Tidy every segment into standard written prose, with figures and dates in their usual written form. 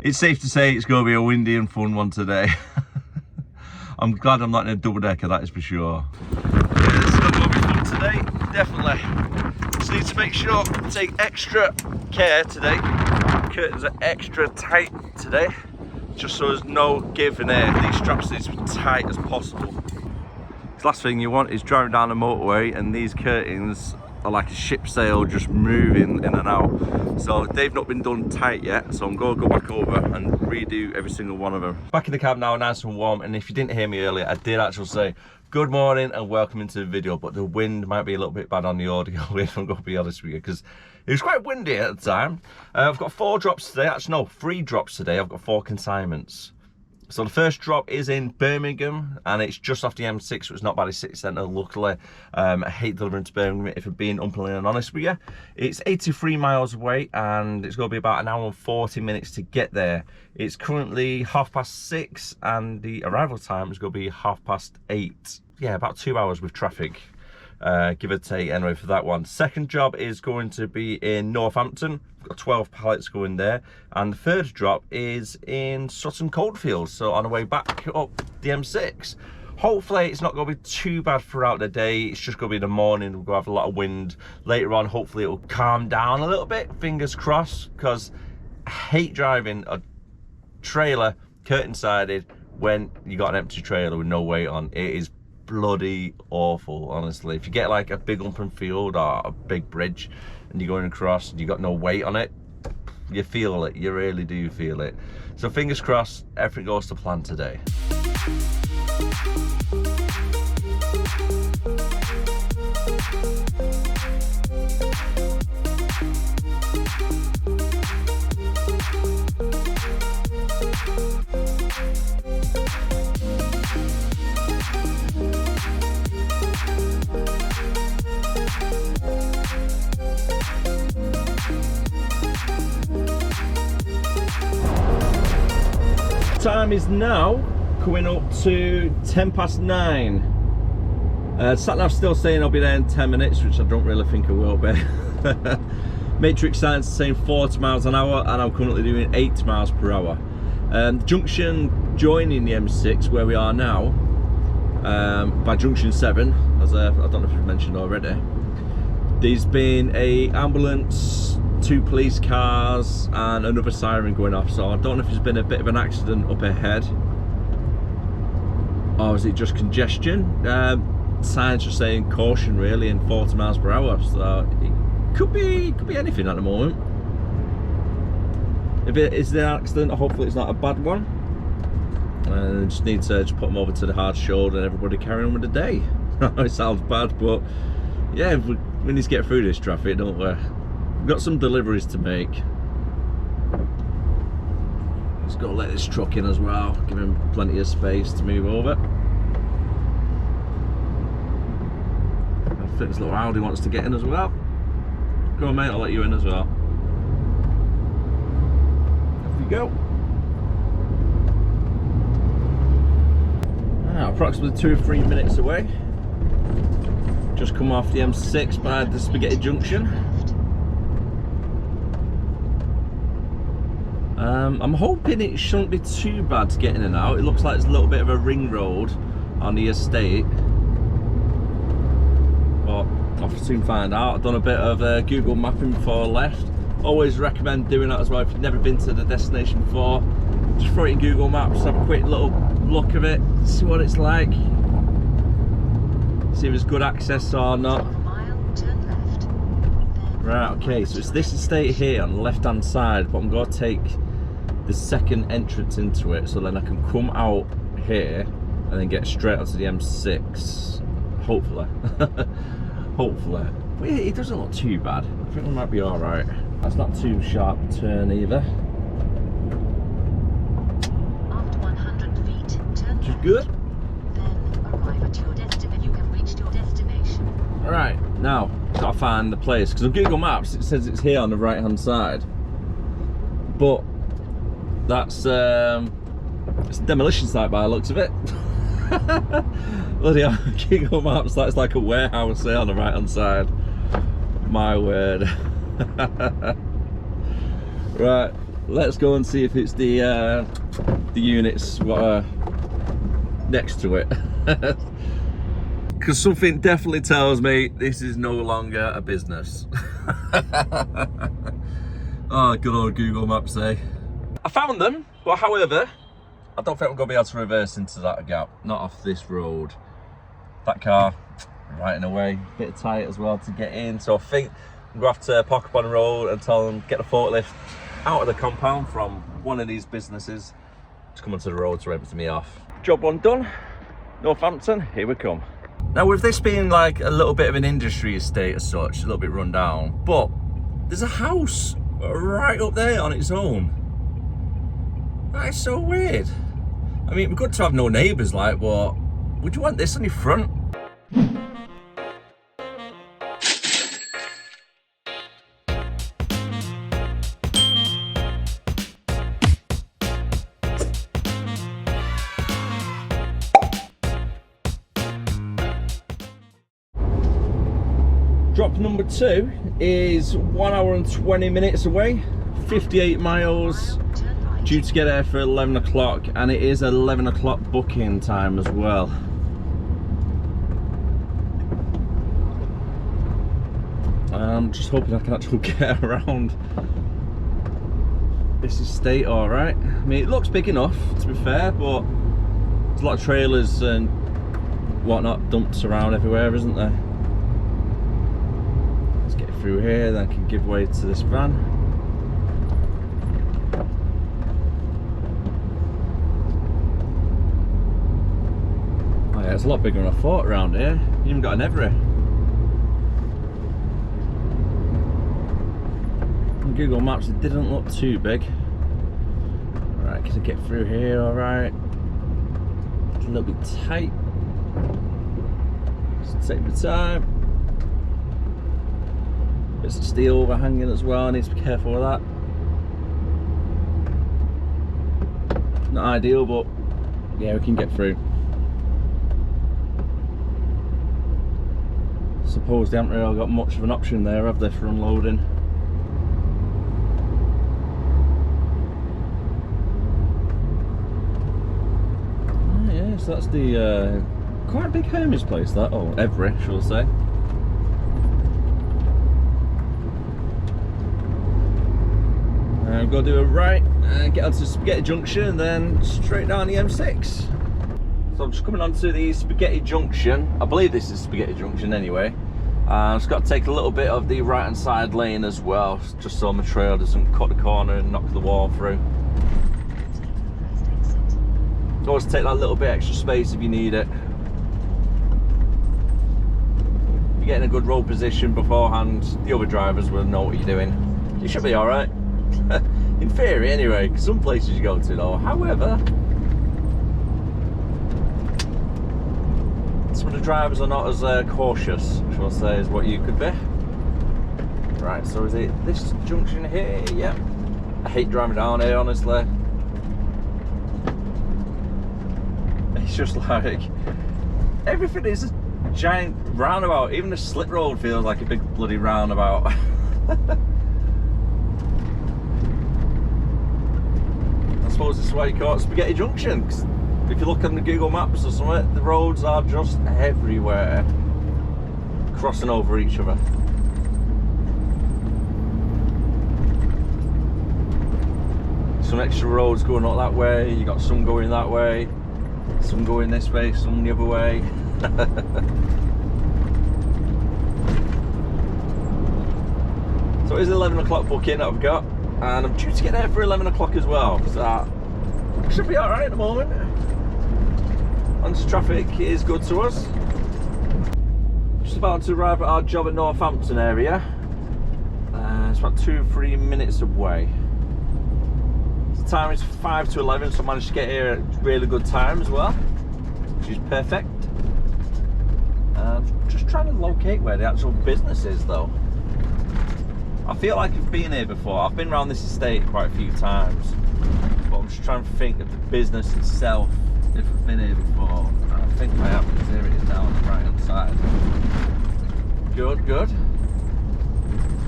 It's safe to say it's going to be a windy and fun one today. I'm glad I'm not in a double decker, that is for sure. Yeah, it's still going to be fun today, definitely. Just need to make sure I take extra care today. Curtains are extra tight today, just so there's no give in there. These straps need to be tight as possible. The last thing you want is driving down the motorway and these curtains are like a ship sail, just moving in and out. So they've not been done tight yet, so I'm going to go back over and redo every single one of them. Back in the cab now, nice and warm, and if you didn't hear me earlier, I did actually say good morning and welcome into the video, but the wind might be a little bit bad on the audio if I'm going to be honest with you, because it was quite windy at the time. I've got 4 drops today, actually no, 3 drops today. I've got 4 consignments. So the first drop is in Birmingham, and it's just off the M6, so it's not by the city centre, luckily. I hate delivering to Birmingham, if I'm being openly and honest with you. It's 83 miles away, and it's going to be about an hour and 40 minutes to get there. It's currently 6:30, and the arrival time is going to be 8:30. Yeah, about 2 hours with traffic, give or take, anyway, for that one. Second job is going to be in Northampton. I've got 12 pallets going there, and the third drop is in Sutton Coldfield, so on the way back up the M6. Hopefully it's not going to be too bad throughout the day. It's just going to be in the morning. We're going to have a lot of wind later on. Hopefully it'll calm down a little bit, fingers crossed, because I hate driving a trailer curtain sided when you got an empty trailer with no weight on. It is bloody awful, honestly. If you get like a big open field or a big bridge and you're going across and you got no weight on it, you feel it, you really do feel it. So fingers crossed everything goes to plan today. Time is now coming up to 9:10. Sat-nav's still saying I'll be there in 10 minutes, which I don't really think I will be. Matrix signs saying 40 miles an hour, and I'm currently doing 8 miles per hour. Junction joining the M6 where we are now, by junction 7, as I don't know if you've mentioned already, there's been a ambulance, 2 police cars and another siren going off, so I don't know if there's been a bit of an accident up ahead or is it just congestion. Signs are saying caution really in 40 miles per hour, so it could be anything at the moment. If it is an accident, hopefully it's not a bad one, and I just need to put them over to the hard shoulder and everybody carry on with the day. It sounds bad, but yeah, we need to get through this traffic, don't we? We've got some deliveries to make. Just got to let this truck in as well, give him plenty of space to move over. I think this little Audi wants to get in as well. Go on mate, I'll let you in as well. Off you go. Approximately 2 or 3 minutes away. Just come off the M6 by the Spaghetti Junction. I'm hoping it shouldn't be too bad to get in and out. It looks like it's a little bit of a ring road on the estate, but I'll soon find out. I've done a bit of Google mapping before I left. Always recommend doing that as well. If you've never been to the destination before, just throw it in Google Maps, have a quick little look of it, see what it's like, see if there's good access or not. Right, okay, so it's this estate here on the left hand side, but I'm going to take the second entrance into it, so then I can come out here and then get straight onto the M6, hopefully. Hopefully. But yeah, it doesn't look too bad. I think we might be alright. That's not too sharp a turn either. After 100 feet, turn which is good. Then arrive at your destination. You have reached your destination. Alright, now gotta find the place, because on Google Maps it says it's here on the right hand side, but that's it's a demolition site by the looks of it. Bloody hell, Google Maps, that's like a warehouse there on the right hand side. My word. Right, Let's go and see if it's the units what are next to it. Because something definitely tells me this is no longer a business. Oh, good old Google Maps, eh? I found them, but however, I don't think I'm going to be able to reverse into that gap. Not off this road. That car, right in the way. Bit tight as well to get in. So I think I'm going to have to park up on the road and tell them, get the forklift out of the compound from one of these businesses to come onto the road to empty me off. Job one done. Northampton, here we come. Now with this being like a little bit of an industry estate as such, a little bit run down, but there's a house right up there on its own. That is so weird. I mean, it'd be good to have no neighbours like, but would you want this on your front? Drop number 2 is 1 hour and 20 minutes away, 58 miles, due to get there for 11 o'clock, and it is 11 o'clock booking time as well. I'm just hoping I can actually get around this estate alright. I mean, it looks big enough to be fair, but there's a lot of trailers and whatnot dumped around everywhere, isn't there? Through here, then I can give way to this van. Oh yeah, it's a lot bigger than I thought around here. You even got an Every. On Google Maps it didn't look too big. Alright, can I get through here alright? It's a little bit tight. Just take the time. Bits of steel overhanging as well, I need to be careful with that. Not ideal, but yeah, we can get through. Suppose they haven't really got much of an option there, have they, for unloading? Oh yeah, so that's the quite a big Hermes place that, or Every, shall I say. I'm going to do a right and get onto Spaghetti Junction and then straight down the M6. So I'm just coming onto the Spaghetti Junction. I believe this is Spaghetti Junction anyway. I've just got to take a little bit of the right hand side lane as well, just so my trail doesn't cut the corner and knock the wall through. Always take that little bit extra space if you need it. If you get in a good road position beforehand, the other drivers will know what you're doing. You should be alright. In theory anyway, because some places you go to though, however, some of the drivers are not as cautious, shall I say, as what you could be. Right, so is it this junction here? Yep. I hate driving down here, honestly. It's just like, everything is a giant roundabout. Even the slip road feels like a big bloody roundabout. I suppose this is why you call it Spaghetti Junction, because if you look on the Google Maps or something, the roads are just everywhere, crossing over each other. Some extra roads going up that way, you got some going that way, some going this way, some the other way. So it is 11 o'clock booking that I've got, and I'm due to get there for 11 o'clock as well, so that should be alright at the moment. Onto traffic is good to us. Just about to arrive at our job at Northampton area. It's about 2-3 minutes away. So the time is 5 to 11, so I managed to get here at really good time as well, which is perfect. Just trying to locate where the actual business is though. I feel like I've been here before. I've been around this estate quite a few times, but I'm just trying to think of the business itself, if I've been here before. And I think I have, because here it is now on the right hand side. Good, good.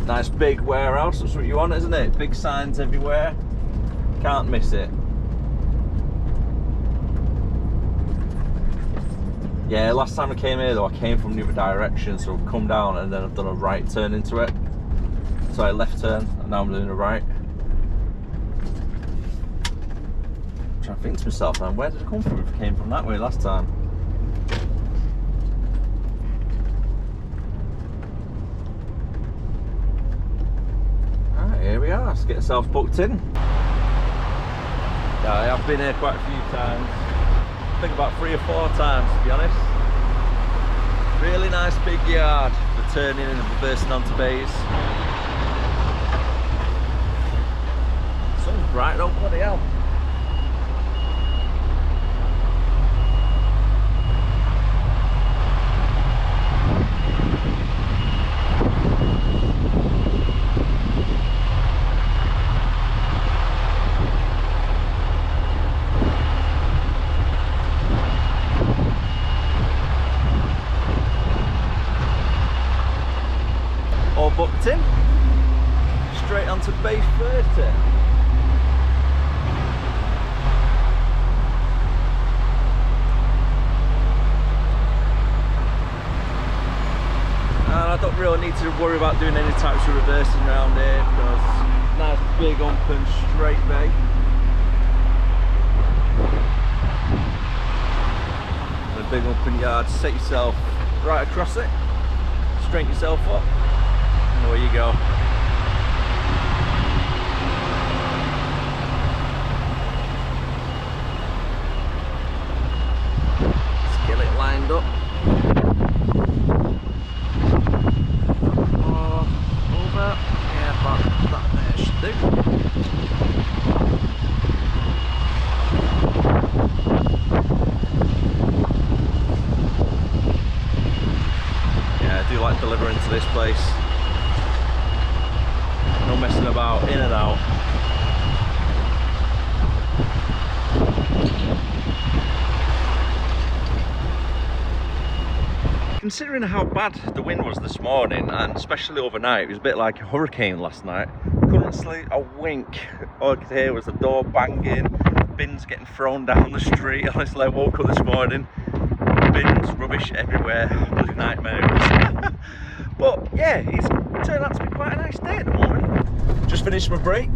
Nice big warehouse, that's what you want, isn't it? Big signs everywhere. Can't miss it. Yeah, last time I came here though, I came from the other direction, so I've come down and then I've done a right turn into it. So I left turn and now I'm doing a right. I'm trying to think to myself, man, where did I come from if I came from that way last time? Alright, here we are, let's get ourselves booked in. Yeah, I have been here quite a few times. I think about 3 or 4 times to be honest. Really nice big yard for turning and reversing onto bays. Sun's bright though, bloody hell. All booked in, straight onto bay 30. And I don't really need to worry about doing any types of reversing around here because nice big open straight bay. And a big open yard, set yourself right across it, straighten yourself up. Away you go. Skillet lined up. Over. Yeah, about that there should do. Yeah, I do like delivering to this place. No messing about, in and out. Considering how bad the wind was this morning, and especially overnight, it was a bit like a hurricane last night. Couldn't sleep a wink. All I could hear was the door banging, bins getting thrown down the street. Honestly, I woke up this morning, bins, rubbish everywhere, bloody nightmare. But yeah, it's turned out to be quite a nice day at the moment. Just finished my break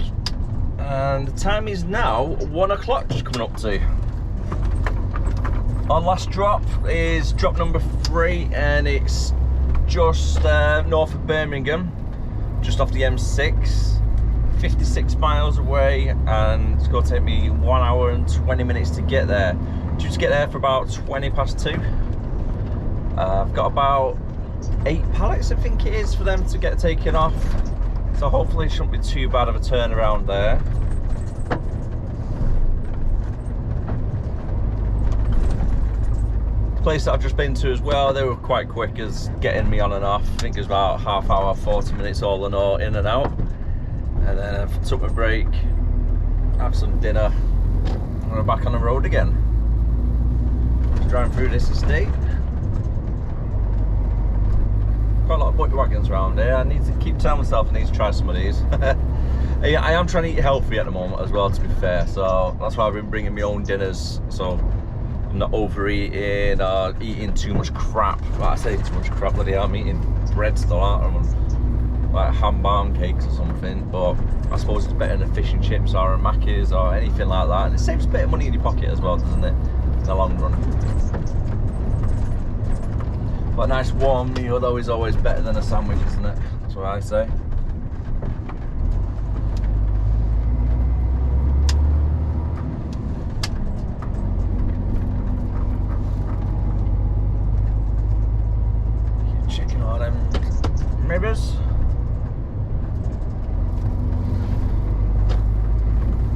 and the time is now 1 o'clock, just coming up to. Our last drop is drop number 3 and it's just north of Birmingham, just off the M6, 56 miles away, and it's going to take me 1 hour and 20 minutes to get there. Due to get there for about 20 past 2. I've got about 8 pallets I think it is for them to get taken off, so hopefully it shouldn't be too bad of a turnaround there. The place that I've just been to as well, they were quite quick as getting me on and off. I think it was about half hour, 40 minutes all in all, in and out. And then I took my break, have some dinner, and we're back on the road again. Just driving through this estate. Quite a lot of bucket wagons around here. I need to keep telling myself I need to try some of these. I am trying to eat healthy at the moment as well, to be fair, so that's why I've been bringing my own dinners, so I'm not overeating or eating too much crap. Well, I say too much crap, bloody hell, I'm eating bread still, aren't I? Like ham barm cakes or something, but I suppose it's better than a fish and chips or a Macca's or anything like that, and it saves a bit of money in your pocket as well, doesn't it, in the long run. But a nice warm meal though is always better than a sandwich, isn't it? That's what I say. Checking all them mirrors.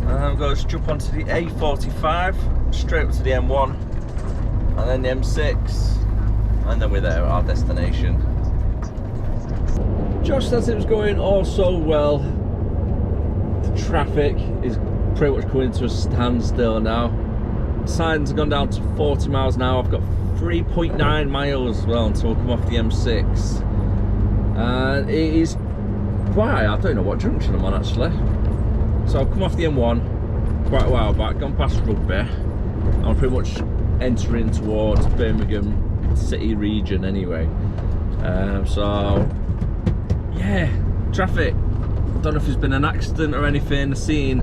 And I'm going to jump onto the A45, straight up to the M1, and then the M6. And then we're there at our destination. Just as it was going all so well, the traffic is pretty much coming to a standstill now. Signs have gone down to 40 miles an hour. I've got 3.9 miles as well until we come off the M6. And it is quite, I don't know what junction I'm on actually. So I've come off the M1, quite a while back, gone past Rugby. I'm pretty much entering towards Birmingham city region anyway. So yeah, traffic. Don't know if there's been an accident or anything. Seen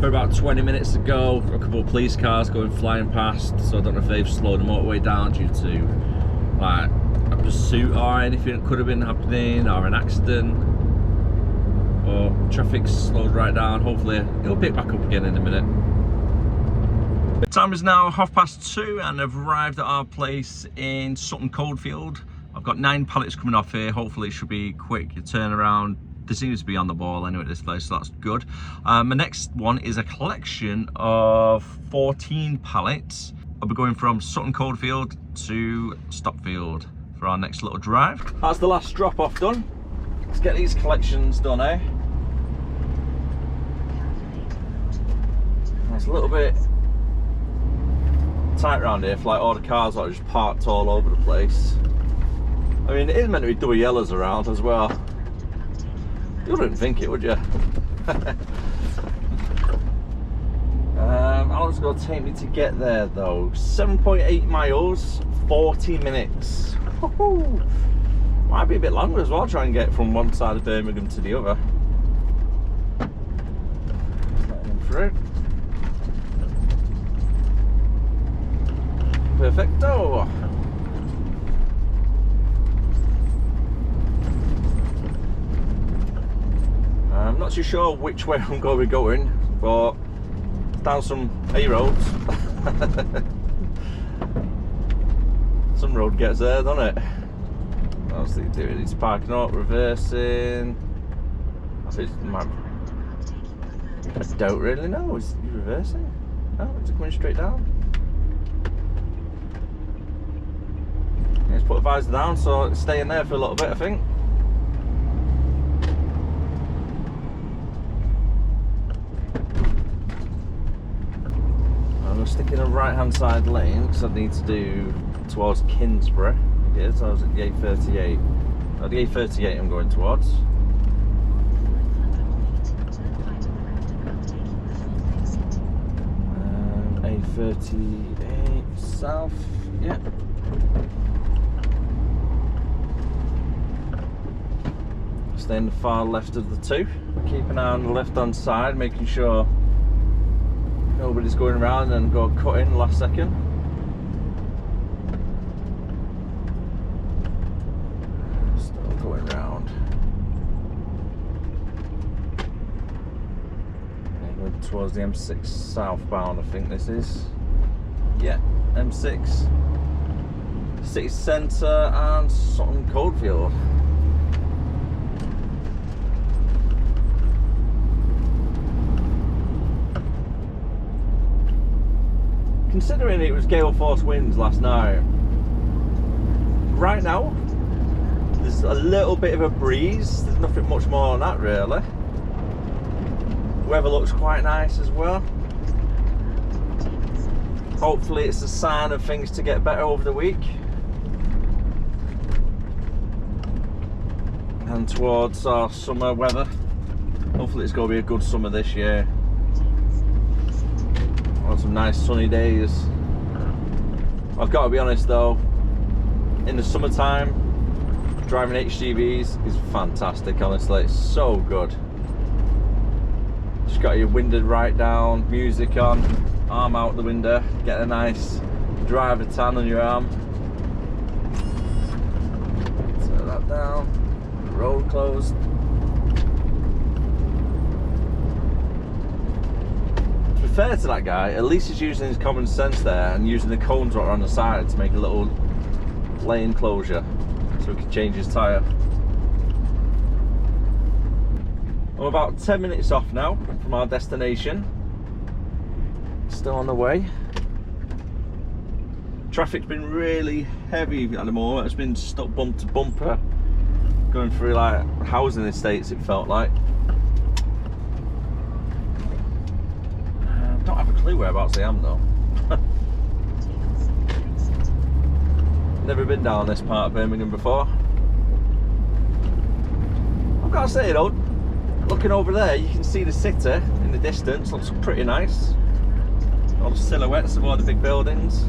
for about 20 minutes ago a couple of police cars going flying past, so I don't know if they've slowed the motorway down due to like a pursuit or anything that could have been happening, or an accident, or traffic's slowed right down. Hopefully it'll pick back up again in a minute. The time is now 2:30 and I've arrived at our place in Sutton Coldfield. I've got 9 pallets coming off here. Hopefully it should be quick. You turn around. They seems to be on the ball anyway at this place, so that's good. My next one is a collection of 14 pallets. I'll be going from Sutton Coldfield to Stopfield for our next little drive. That's the last drop off done. Let's get these collections done, eh? It's a little bit tight around here for like all the cars that are just parked all over the place. I mean, it is meant to be double yellows around as well. You wouldn't think it, would you? How long is it going to take me to get there though? 7.8 miles, 40 minutes. Might be a bit longer as well, try and get from one side of Birmingham to the other. Let him through. Perfecto. I'm not too sure which way I'm going to be going, but down some A roads. Some road gets there, doesn't it? Obviously doing it's parking up, reversing. I think I don't really know. Is he reversing? No, it's coming straight down. Let's put the visor down, so it's staying there for a little bit, I think. I'm sticking a right hand side lane because I need to do towards Kingsbury. Yeah, so I was at the A38. The A38 I'm going towards. A38 south, yeah. Stay in the far left of the two. Keep an eye on the left hand side, making sure nobody's going around and go cut in last second. Still going round. Going towards the M6 southbound, I think this is. Yeah, M6. City centre and Sutton Coldfield. Considering it was gale force winds last night, right now there's a little bit of a breeze. There's nothing much more than that really. Weather looks quite nice as well. Hopefully it's a sign of things to get better over the week and towards our summer weather. Hopefully it's going to be a good summer this year. Some nice sunny days. I've got to be honest though, in the summertime driving HGVs is fantastic, honestly. It's so good. Just got your window right down, music on, arm out the window, get a nice driver tan on your arm. Turn that down, road closed. Fair to that guy, at least he's using his common sense there and using the cones that are on the side to make a little lane closure so he can change his tyre. I'm about 10 minutes off now from our destination. Still on the way. Traffic's been really heavy at the moment. It's been stuck bumper to bumper going through like housing estates, it felt like. Don't have a clue whereabouts I am though. Never been down this part of Birmingham before. I've got to say though, looking over there, you can see the city in the distance. Looks pretty nice. All the silhouettes of all the big buildings.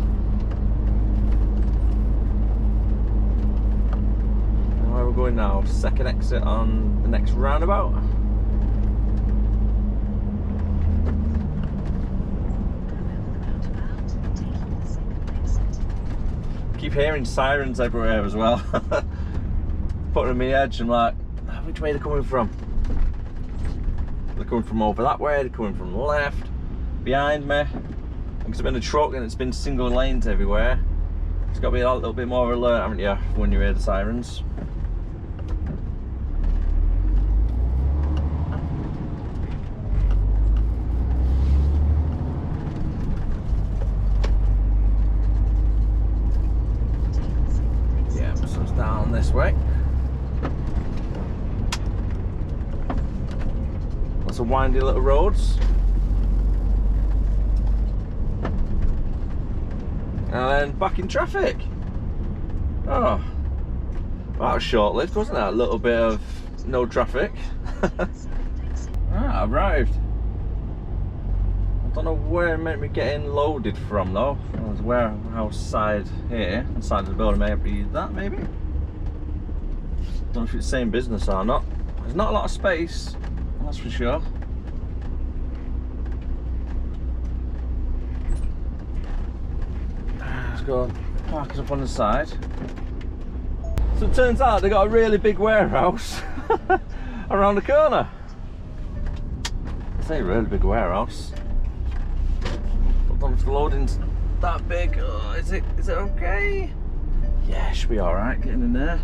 And where we're going now? Second exit on the next roundabout. Keep hearing sirens everywhere as well. Putting me edge. I'm like, which way are they coming from? They're coming from over that way, they're coming from the left, behind me. Because I've been a truck and it's been single lanes everywhere. It's got to be a little bit more alert, haven't you, when you hear the sirens. Yeah, so it's down this way. Lots of windy little roads. And then back in traffic. Oh, that was short-lived, wasn't it? A little bit of no traffic. I arrived. I don't know where it meant me getting loaded from though. There's a warehouse side here, inside of the building. Maybe that, maybe? Don't know if it's the same business or not. There's not a lot of space, that's for sure. Let's go park us up on the side. So it turns out they got a really big warehouse around the corner. I say really big warehouse. I don't know if the loading's that big. Oh, is it okay? Yeah, it should be alright getting in there.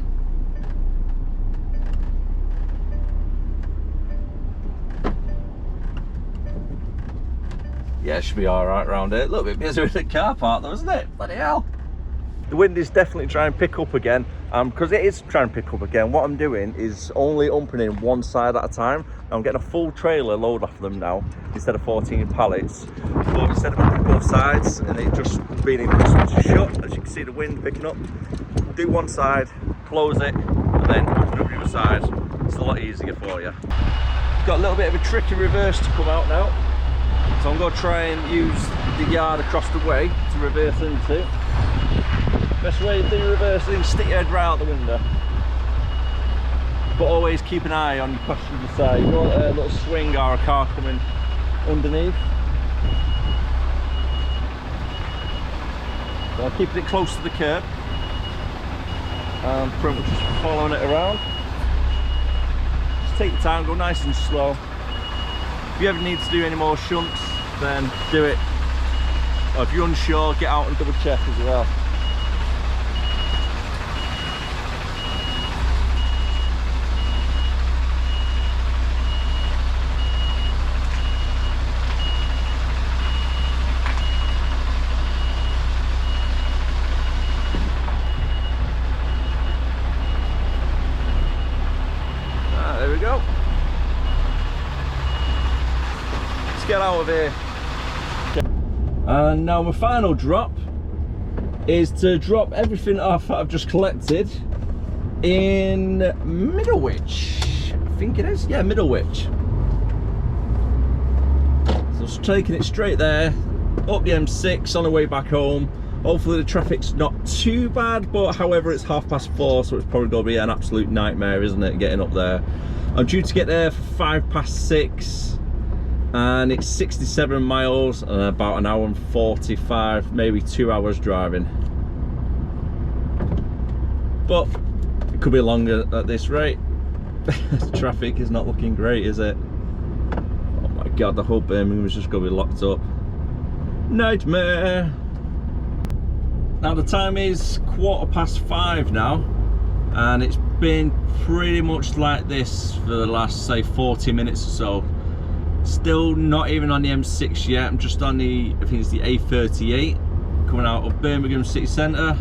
Yeah, it should be alright around here. A little bit busy with the car park though, isn't it? Bloody hell. The wind is definitely trying to pick up again. Because it is trying to pick up again, what I'm doing is only opening one side at a time. I'm getting a full trailer load off them now, instead of 14 pallets. But instead of opening both sides, and it just being able to shut, as you can see the wind picking up, do one side, close it, and then open up the other side. It's a lot easier for you. Got a little bit of a tricky reverse to come out now. So I'm going to try and use the yard across the way to reverse into. Best way to do reversing is stick your head right out the window. But always keep an eye on your passenger side. You don't want a little swing or a car coming underneath. So I'm keeping it close to the curb. And pretty much just following it around. Just take your time, go nice and slow. If you ever need to do any more shunts, then do it. Or if you're unsure, get out and double check as well. There we go. Get out of here. And now my final drop is to drop everything off that I've just collected in Middlewich. I think it is, yeah, Middlewich. So just taking it straight there, up the M6 on the way back home. Hopefully the traffic's not too bad, but however it's 4:30, so it's probably going to be an absolute nightmare, isn't it, getting up there. I'm due to get there for 6:05. And it's 67 miles and about an hour and 45, maybe 2 hours driving. But it could be longer at this rate. Traffic is not looking great, is it? Oh my god, the whole Birmingham is just going to be locked up. Nightmare. Now the time is 5:15 now, and it's been pretty much like this for the last, say, 40 minutes or so. Still not even on the M6 yet. I'm just on the, I think it's the A38 coming out of Birmingham city centre,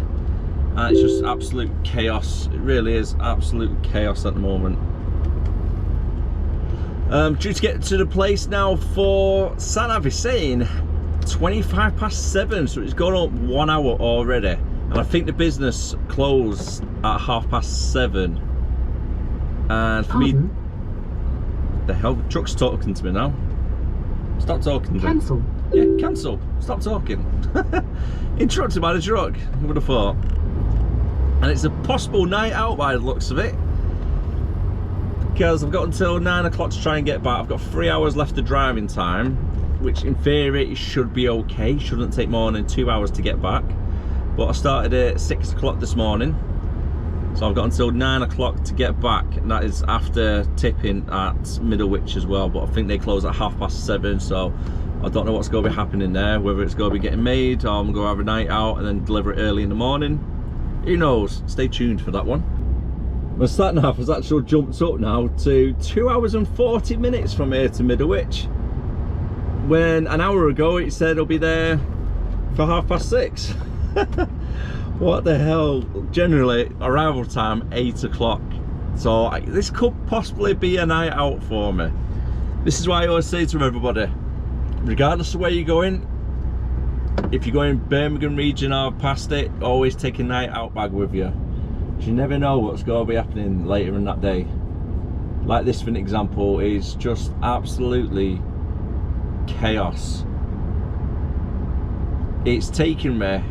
and it's just absolute chaos. It really is absolute chaos at the moment. Due to get to the place now for Sat-Nav is saying 7:25, so it's gone up 1 hour already, and I think the business closed at 7:30. And for me, The hell? The truck's talking to me now. Stop talking to me. Cancel. Yeah, cancel. Stop talking. Interrupted by the truck. Who would have thought? And it's a possible night out by the looks of it. Because I've got until 9 o'clock to try and get back. I've got 3 hours left of driving time, which in theory should be okay. Shouldn't take more than 2 hours to get back. But I started at 6 o'clock this morning. So I've got until 9 o'clock to get back, and that is after tipping at Middlewich as well. But I think they close at 7:30, so I don't know what's going to be happening there. Whether it's going to be getting made, or I'm going to have a night out and then deliver it early in the morning. Who knows? Stay tuned for that one. My sat nav has actually jumped up now to 2 hours and 40 minutes from here to Middlewich, when an hour ago it said I'll be there for 6:30. What the hell? Generally arrival time 8 o'clock, so this could possibly be a night out for me. This is why I always say to everybody, regardless of where you're going, if you're going Birmingham region or past it, always take a night out bag with you. You never know what's going to be happening later in that day. Like this, for an example, is just absolutely chaos. It's taken me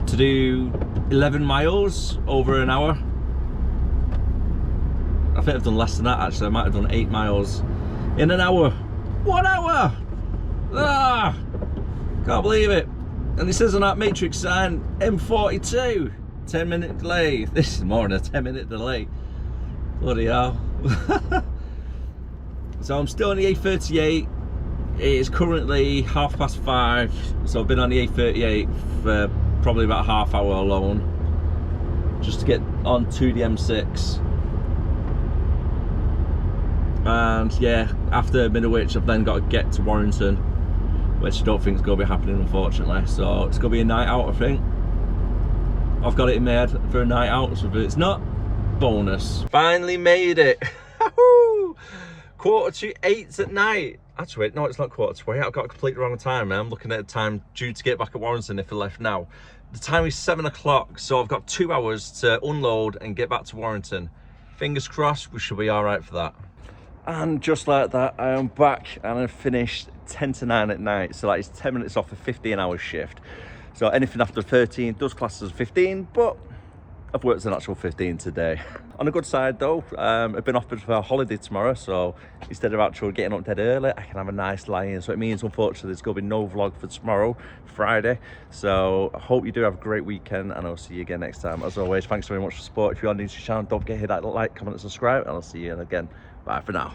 to do 11 miles over an hour. I think I've done less than that actually. I might have done 8 miles in an hour. 1 hour! Ah! Can't believe it. And it says on that matrix sign, M42, 10-minute delay. This is more than a 10-minute delay. Bloody hell. So I'm still on the A38. It is currently 5:30, so I've been on the A38 for probably about half hour alone, just to get on to the M6. And yeah, after Middlewich I've then got to get to Warrington, which I don't think is going to be happening, unfortunately. So it's going to be a night out, I think. I've got it in my head for a night out, so if it's not, bonus. Finally made it. 7:45 at night. Actually, no, it's not 7:45. I've got completely wrong time, man. I'm looking at the time due to get back at Warrington if I left now. The time is 7 o'clock, so I've got 2 hours to unload and get back to Warrington. Fingers crossed, we should be all right for that. And just like that, I am back and I finished 10 to 9 at night. So that is 10 minutes off a 15-hour shift. So anything after 13 does class as 15, but I've worked an actual 15 today. On the good side though, I've been offered for a holiday tomorrow, so instead of actually getting up dead early, I can have a nice lie-in. So it means, unfortunately, there's going to be no vlog for tomorrow, Friday. So I hope you do have a great weekend, and I'll see you again next time. As always, thanks very much for support. If you are new to the channel, don't forget to hit that like, comment, and subscribe, and I'll see you again. Bye for now.